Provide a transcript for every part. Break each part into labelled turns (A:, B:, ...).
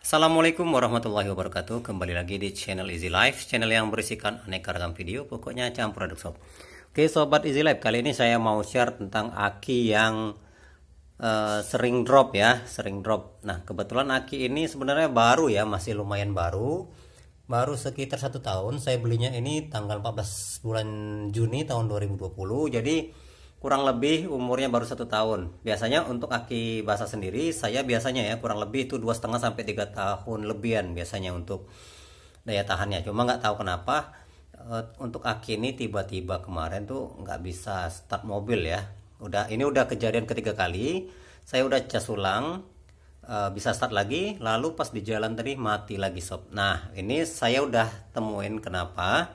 A: Assalamualaikum warahmatullahi wabarakatuh. Kembali lagi di channel Easy Life, channel yang berisikan aneka ragam video, pokoknya campur aduk sob. Oke sobat Easy Life, kali ini saya mau share tentang aki yang sering drop ya, sering drop. Nah kebetulan aki ini sebenarnya baru ya, masih lumayan baru, baru sekitar 1 tahun. Saya belinya ini tanggal 14 bulan Juni tahun 2020, jadi kurang lebih umurnya baru 1 tahun. Biasanya untuk aki basah sendiri, saya biasanya ya kurang lebih itu 2,5 sampai 3 tahun lebihan biasanya untuk daya tahannya. Cuma nggak tahu kenapa untuk aki ini tiba-tiba kemarin tuh nggak bisa start mobil ya. Ini udah kejadian ketiga kali. Saya udah cas ulang, bisa start lagi, lalu pas di jalan tadi mati lagi sob. Nah ini saya udah temuin kenapa.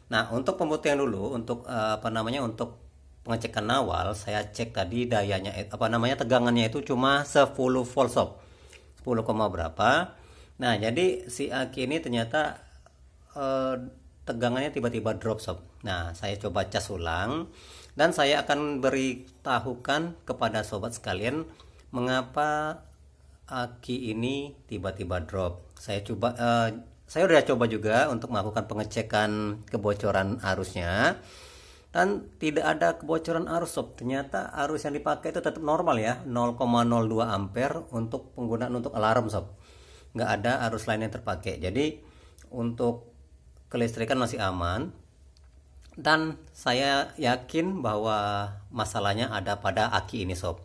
A: Nah untuk pembuktian dulu, untuk untuk pengecekan awal, saya cek tadi dayanya tegangannya itu cuma 10 volt sob, 10, berapa. Nah jadi si aki ini ternyata tegangannya tiba-tiba drop sob. Nah saya coba cas ulang dan saya akan beritahukan kepada sobat sekalian mengapa aki ini tiba-tiba drop. Saya udah coba juga untuk melakukan pengecekan kebocoran arusnya dan tidak ada kebocoran arus sob. Ternyata arus yang dipakai itu tetap normal ya, 0,02 ampere untuk penggunaan untuk alarm sob. Nggak ada arus lain yang terpakai. Jadi untuk kelistrikan masih aman. Dan saya yakin bahwa masalahnya ada pada aki ini sob.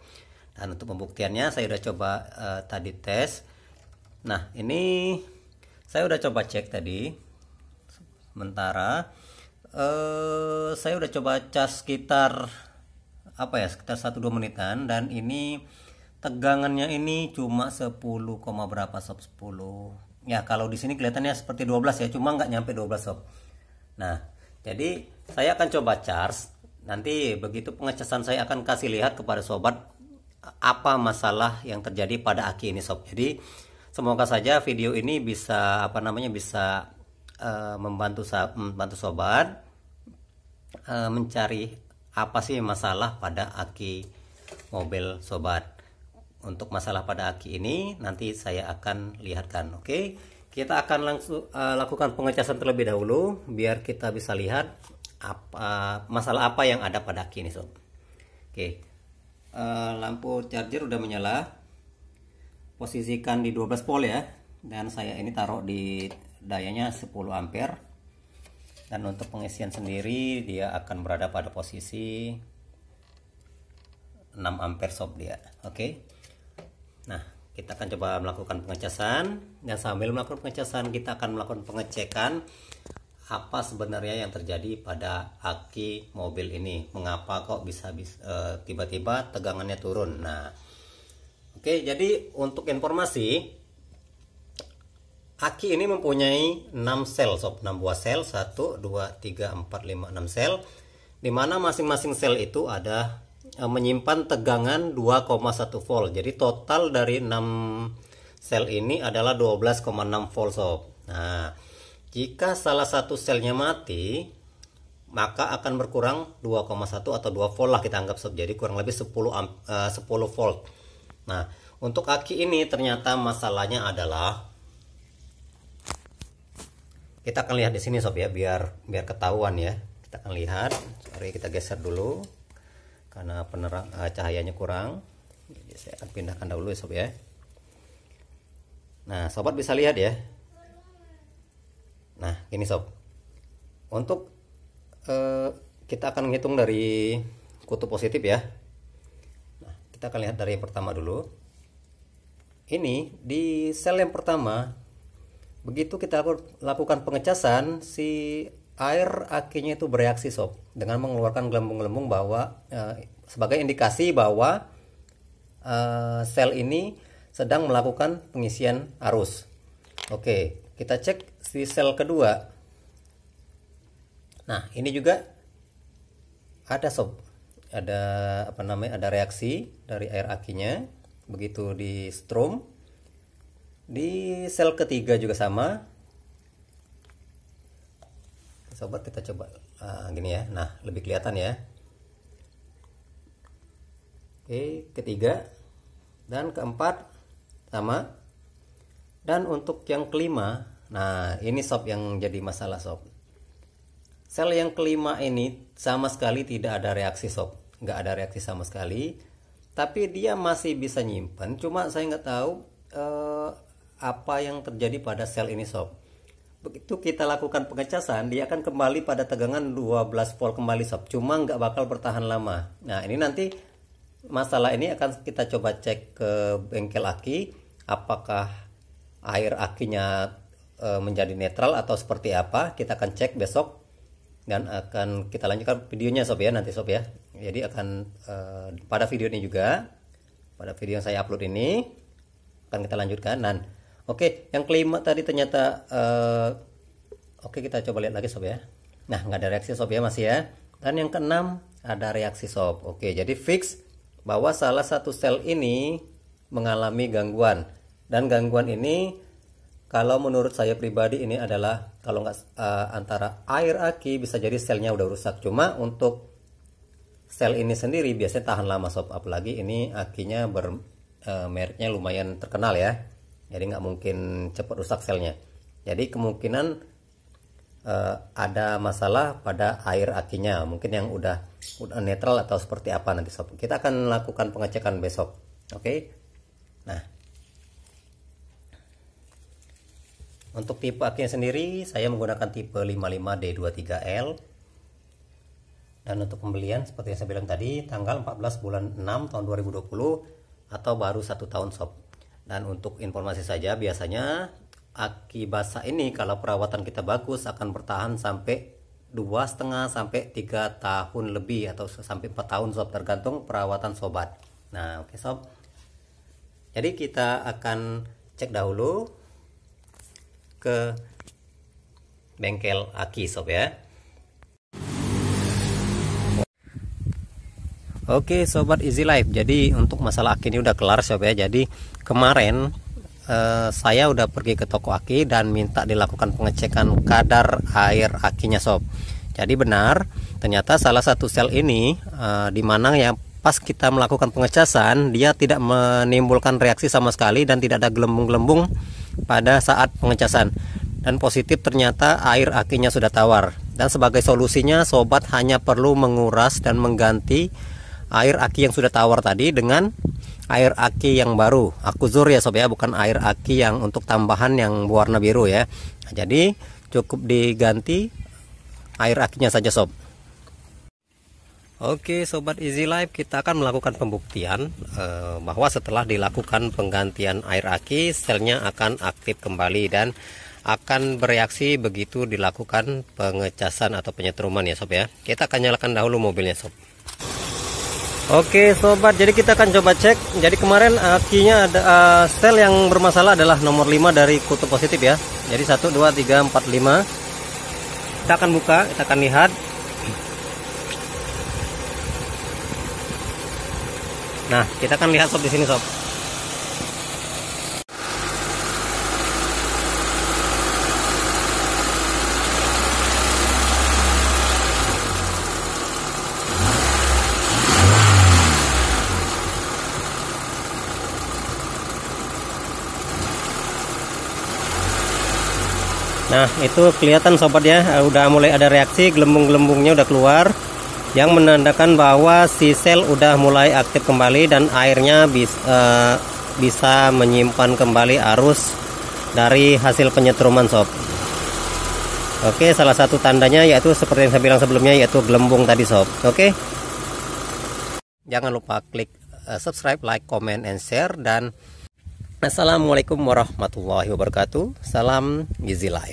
A: Dan untuk pembuktiannya saya udah coba tadi tes. Nah ini saya udah coba cek tadi. Sementara saya udah coba cas sekitar sekitar 1-2 menitan, dan ini tegangannya ini cuma 10, berapa sob, 10 ya. Kalau di sini kelihatannya seperti 12 ya, cuma nggak nyampe 12 sob. Nah jadi saya akan coba charge, nanti begitu pengecasan saya akan kasih lihat kepada sobat apa masalah yang terjadi pada aki ini sob. Jadi semoga saja video ini bisa bisa membantu sobat mencari apa sih masalah pada aki mobil sobat. Untuk masalah pada aki ini nanti saya akan lihatkan. Oke, kita akan langsung lakukan pengecasan terlebih dahulu biar kita bisa lihat masalah apa yang ada pada aki ini sob. Oke, lampu charger udah menyala, posisikan di 12 volt ya, dan saya ini taruh di dayanya 10 ampere. Dan untuk pengisian sendiri dia akan berada pada posisi 6 ampere sob dia. Oke. Nah kita akan coba melakukan pengecasan, dan sambil melakukan pengecasan kita akan melakukan pengecekan apa sebenarnya yang terjadi pada aki mobil ini, mengapa kok bisa tiba-tiba tegangannya turun. Nah oke, jadi untuk informasi, aki ini mempunyai 6 sel sob, 6 buah sel, 1, 2, 3, 4, 5, 6 sel, dimana masing-masing sel itu ada menyimpan tegangan 2,1 volt. Jadi total dari 6 sel ini adalah 12,6 volt sob. Nah jika salah satu selnya mati, maka akan berkurang 2,1 atau 2 volt lah kita anggap sob. Jadi kurang lebih 10 volt. Nah untuk aki ini ternyata masalahnya adalah, kita akan lihat di sini sob ya, biar ketahuan ya. Kita akan lihat. Sorry, kita geser dulu karena cahayanya kurang. Jadi saya akan pindahkan dahulu ya sob ya. Nah sobat bisa lihat ya. Nah ini sob, untuk kita akan menghitung dari kutub positif ya. Nah kita akan lihat dari yang pertama dulu. Ini di sel yang pertama, begitu kita lakukan pengecasan, si air akinya itu bereaksi sob, dengan mengeluarkan gelembung-gelembung sebagai indikasi bahwa sel ini sedang melakukan pengisian arus. Oke, kita cek di sel kedua. Nah ini juga ada sob, ada reaksi dari air akinya. Begitu di strom, di sel ketiga juga sama sobat. Kita coba gini ya, nah lebih kelihatan ya. Oke, ketiga dan keempat sama. Dan untuk yang kelima, nah ini sob yang jadi masalah sob. Sel yang kelima ini sama sekali tidak ada reaksi sob, nggak ada reaksi sama sekali. Tapi dia masih bisa nyimpan, cuma saya nggak tahu apa yang terjadi pada sel ini sob. Begitu kita lakukan pengecasan, dia akan kembali pada tegangan 12 volt kembali sob, cuma nggak bakal bertahan lama. Nah ini nanti masalah ini akan kita coba cek ke bengkel aki, apakah air akinya menjadi netral atau seperti apa. Kita akan cek besok dan akan kita lanjutkan videonya sob ya, nanti sob ya. Jadi akan pada video ini juga, pada video yang saya upload ini akan kita lanjutkan. Dan oke, yang kelima tadi ternyata oke, kita coba lihat lagi sob ya. Nah nggak ada reaksi sob ya, masih ya. Dan yang keenam ada reaksi sob. Oke, jadi fix bahwa salah satu sel ini mengalami gangguan. Dan gangguan ini kalau menurut saya pribadi ini adalah kalau nggak antara air aki, bisa jadi selnya udah rusak. Cuma untuk sel ini sendiri biasanya tahan lama sob, apalagi ini akinya mereknya lumayan terkenal ya. Jadi nggak mungkin cepat rusak selnya. Jadi kemungkinan ada masalah pada air akinya, mungkin yang udah netral atau seperti apa nanti sob. Kita akan lakukan pengecekan besok. Oke. Nah, untuk tipe akinya sendiri saya menggunakan tipe 55D23L. Dan untuk pembelian seperti yang saya bilang tadi, tanggal 14 bulan 6 tahun 2020 atau baru 1 tahun sob. Dan untuk informasi saja, biasanya aki basah ini kalau perawatan kita bagus akan bertahan sampai 2,5 sampai 3 tahun lebih atau sampai 4 tahun sob, tergantung perawatan sobat. Nah oke sob, jadi kita akan cek dahulu ke bengkel aki sob ya. Oke sobat Easy Life, jadi untuk masalah aki ini udah kelar sob ya. Jadi kemarin saya udah pergi ke toko aki dan minta dilakukan pengecekan kadar air akinya sob. Jadi benar, ternyata salah satu sel ini dimana yang pas kita melakukan pengecasan dia tidak menimbulkan reaksi sama sekali dan tidak ada gelembung-gelembung pada saat pengecasan. Dan positif ternyata air akinya sudah tawar. Dan sebagai solusinya sobat hanya perlu menguras dan mengganti air aki yang sudah tawar tadi dengan air aki yang baru, Akuzur ya sob ya, bukan air aki yang untuk tambahan yang warna biru ya. Nah, jadi cukup diganti air akinya saja sob. Oke sobat Easy Life, kita akan melakukan pembuktian bahwa setelah dilakukan penggantian air aki, selnya akan aktif kembali dan akan bereaksi begitu dilakukan pengecasan atau penyetruman ya sob ya. Kita akan nyalakan dahulu mobilnya sob. Oke sobat, jadi kita akan coba cek. Jadi kemarin akinya ada sel yang bermasalah adalah nomor 5 dari kutub positif ya. Jadi 1, 2, 3, 4, 5. Kita akan buka, kita akan lihat. Nah, kita akan lihat sob di sini sob. Nah itu kelihatan sobat ya, udah mulai ada reaksi, gelembung-gelembungnya udah keluar, yang menandakan bahwa si sel udah mulai aktif kembali dan airnya bisa menyimpan kembali arus dari hasil penyetruman sob. Oke, salah satu tandanya yaitu seperti yang saya bilang sebelumnya, yaitu gelembung tadi sob. Oke, jangan lupa klik subscribe, like, comment, and share. Dan assalamualaikum warahmatullahi wabarakatuh. Salam Easy Life.